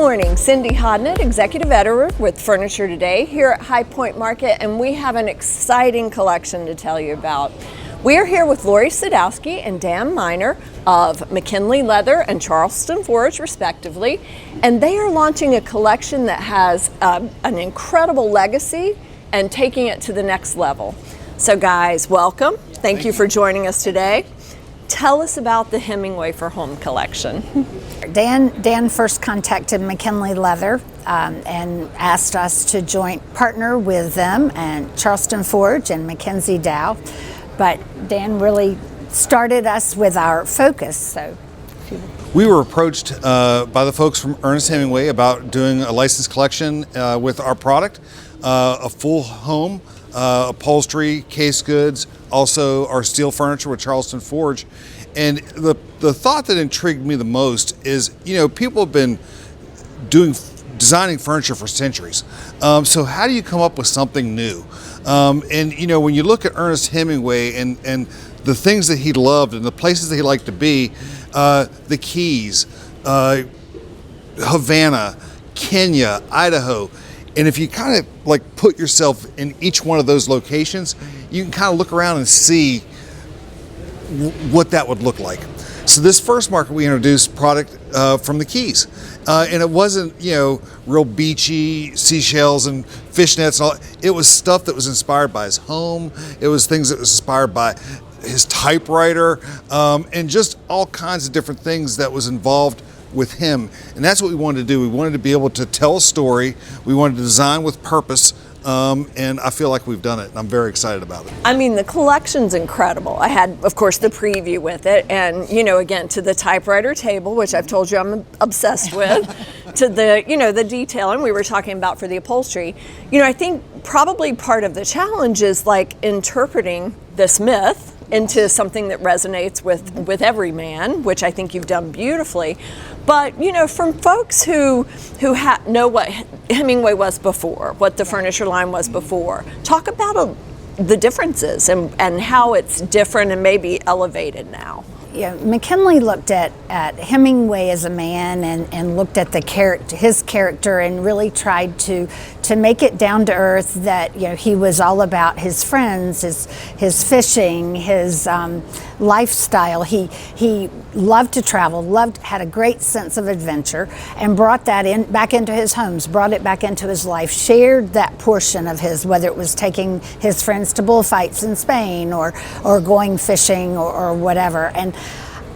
morning, Cindy Hodnett, Executive Editor with Furniture Today here at High Point Market, and we have an exciting collection to tell you about. We are here with Lori Sadowski and Dan Miner of McKinley Leather and Charleston Forge, respectively, and they are launching a collection that has an incredible legacy and taking it to the next level. So guys, welcome. Thank you for joining us today. Tell us about the Hemingway for Home collection. Dan first contacted McKinley Leather and asked us to joint partner with them and Charleston Forge and Mackenzie Dow. But Dan really started us with our focus. So we were approached by the folks from Ernest Hemingway about doing a licensed collection with our product, a full home, upholstery, case goods, also our steel furniture with Charleston Forge. And the thought that intrigued me the most is, you know, people have been designing furniture for centuries. So how do you come up with something new? And you know, when you look at Ernest Hemingway and the things that he loved and the places that he liked to be, the Keys, Havana, Kenya, Idaho, and if you kind of like put yourself in each one of those locations, you can kind of look around and see what that would look like. So this first market, we introduced product from the Keys, and it wasn't, you know, real beachy seashells and fishnets and all. It was stuff that was inspired by his home. It was things that was inspired by his typewriter, and just all kinds of different things that was involved with him. And that's what we wanted to do. We wanted to be able to tell a story. We wanted to design with purpose. And I feel like we've done it, and I'm very excited about it. I mean, the collection's incredible. I had, of course, the preview with it, and, you know, again, to the typewriter table, which I've told you I'm obsessed with, to the, you know, the detailing we were talking about for the upholstery. You know, I think probably part of the challenge is like interpreting this myth into something that resonates with every man, which I think you've done beautifully. But, you know, from folks who know what Hemingway was before, what the furniture line was before, talk about the differences and how it's different and maybe elevated now. Yeah, McKinley looked at Hemingway as a man and looked at his character and really tried to make it down to earth, that, you know, he was all about his friends, his fishing, his lifestyle. He loved to travel, had a great sense of adventure, and brought that back into his homes, brought it back into his life, shared that portion of his, whether it was taking his friends to bullfights in Spain or going fishing or whatever. And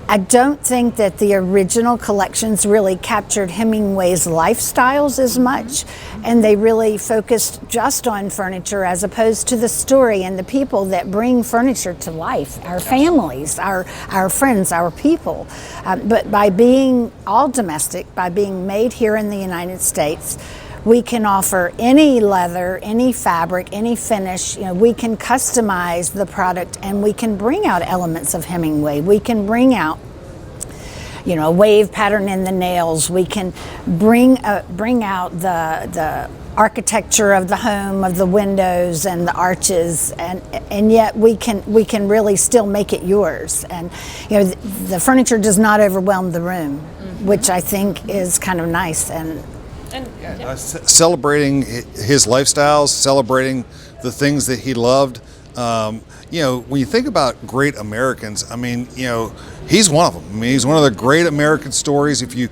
I don't think that the original collections really captured Hemingway's lifestyles as much, and they really focused just on furniture as opposed to the story and the people that bring furniture to life, our families, our friends, our people. But by being all domestic, by being made here in the United States, we can offer any leather, any fabric, any finish. You know, we can customize the product, and we can bring out elements of Hemingway. We can bring out, you know, a wave pattern in the nails. We can bring out the architecture of the home, of the windows and the arches, and yet we can really still make it yours. And, you know, the furniture does not overwhelm the room, which I think is kind of nice. Celebrating his lifestyles, celebrating the things that he loved. You know, when you think about great Americans, I mean, you know, he's one of them. I mean, he's one of the great American stories. If you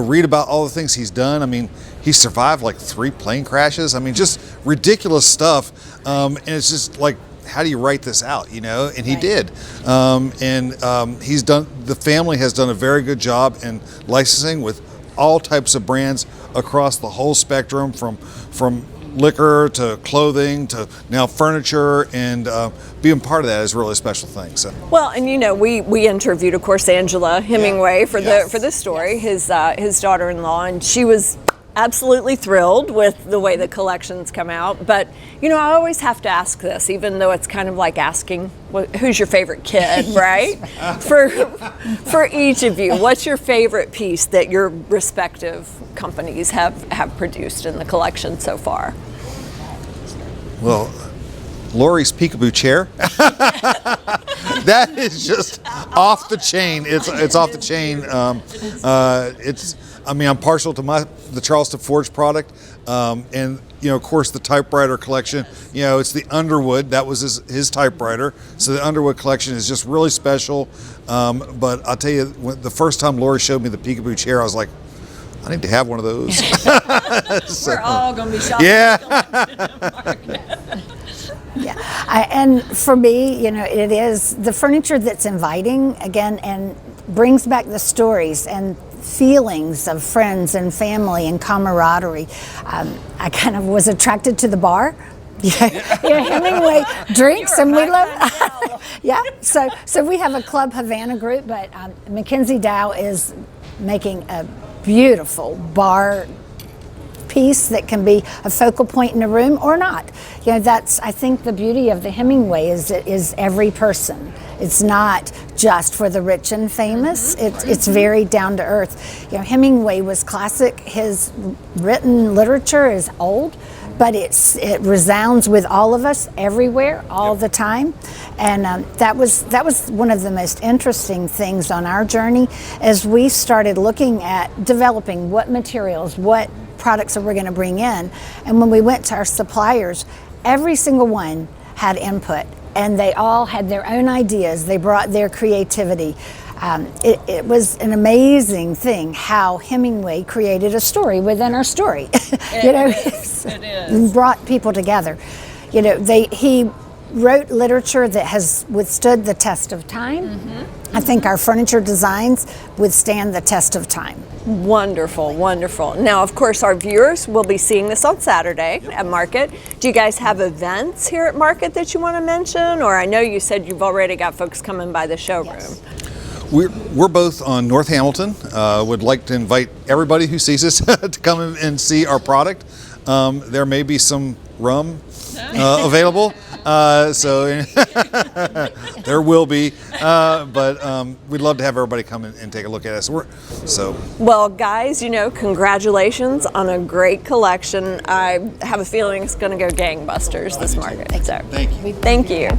read about all the things he's done, I mean, he survived like 3 plane crashes. I mean, just ridiculous stuff. And it's just like, how do you write this out, you know? And he did. The family has done a very good job in licensing with all types of brands across the whole spectrum, from liquor to clothing to now furniture, and being part of that is really a special thing. So. Well, and you know, we interviewed, of course, Angela Hemingway for this story, his daughter-in-law, and she was absolutely thrilled with the way the collections come out. But, you know, I always have to ask this, even though it's kind of like asking, who's your favorite kid, right? For each of you, what's your favorite piece that your respective companies have produced in the collection so far? Well, Lori's peekaboo chair. That is just off the chain. It's off the chain. I mean, I'm partial to the Charleston Forge product, and of course the typewriter collection. It's the Underwood. That was his typewriter. So the Underwood collection is just really special. But I'll tell you, the first time Lori showed me the peekaboo chair, I was like, I need to have one of those. We're all going to be shopping. Yeah. Yeah, and for me, it is the furniture that's inviting again and brings back the stories and feelings of friends and family and camaraderie. I kind of was attracted to the bar. Hemingway drinks, and we love. Yeah, so we have a Club Havana group, but Mackenzie Dow is making a beautiful bar piece that can be a focal point in a room or not. That's, I think, the beauty of the Hemingway is every person. It's not just for the rich and famous. It's very down to earth. Hemingway was classic. His written literature is old, but it resounds with all of us everywhere, all the time. And that was one of the most interesting things on our journey as we started looking at developing what materials, what products that we're going to bring in. And when we went to our suppliers, every single one had input, and they all had their own ideas. They brought their creativity. It was an amazing thing how Hemingway created a story within our story. It is. And brought people together. He wrote literature that has withstood the test of time. I think our furniture designs withstand the test of time. Wonderful, wonderful. Now, of course, our viewers will be seeing this on Saturday at Market. Do you guys have events here at Market that you want to mention? Or I know you said you've already got folks coming by the showroom. Yes. We're both on North Hamilton. Would like to invite everybody who sees us to come and see our product. There may be some rum available, so there will be. But we'd love to have everybody come and take a look at us. Well, guys, congratulations on a great collection. I have a feeling it's going to go gangbusters this market. Thank you. Thank you.